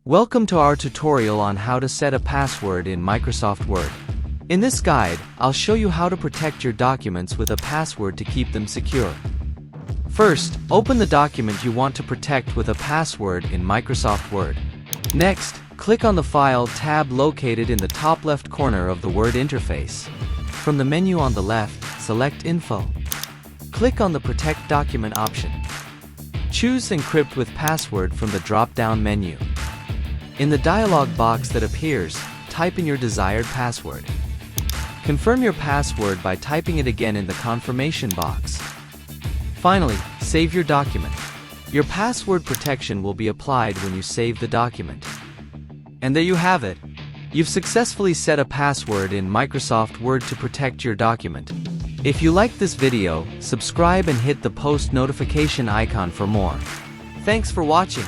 Welcome to our tutorial on how to set a password in Microsoft Word. In this guide, I'll show you how to protect your documents with a password to keep them secure. First, open the document you want to protect with a password in Microsoft Word. Next, click on the File tab located in the top left corner of the Word interface. From the menu on the left, select Info. Click on the Protect Document option. Choose Encrypt with Password from the drop-down menu. In the dialog box that appears, type in your desired password. Confirm your password by typing it again in the confirmation box. Finally, save your document. Your password protection will be applied when you save the document. And there you have it. You've successfully set a password in Microsoft Word to protect your document. If you liked this video, subscribe and hit the post notification icon for more. Thanks for watching.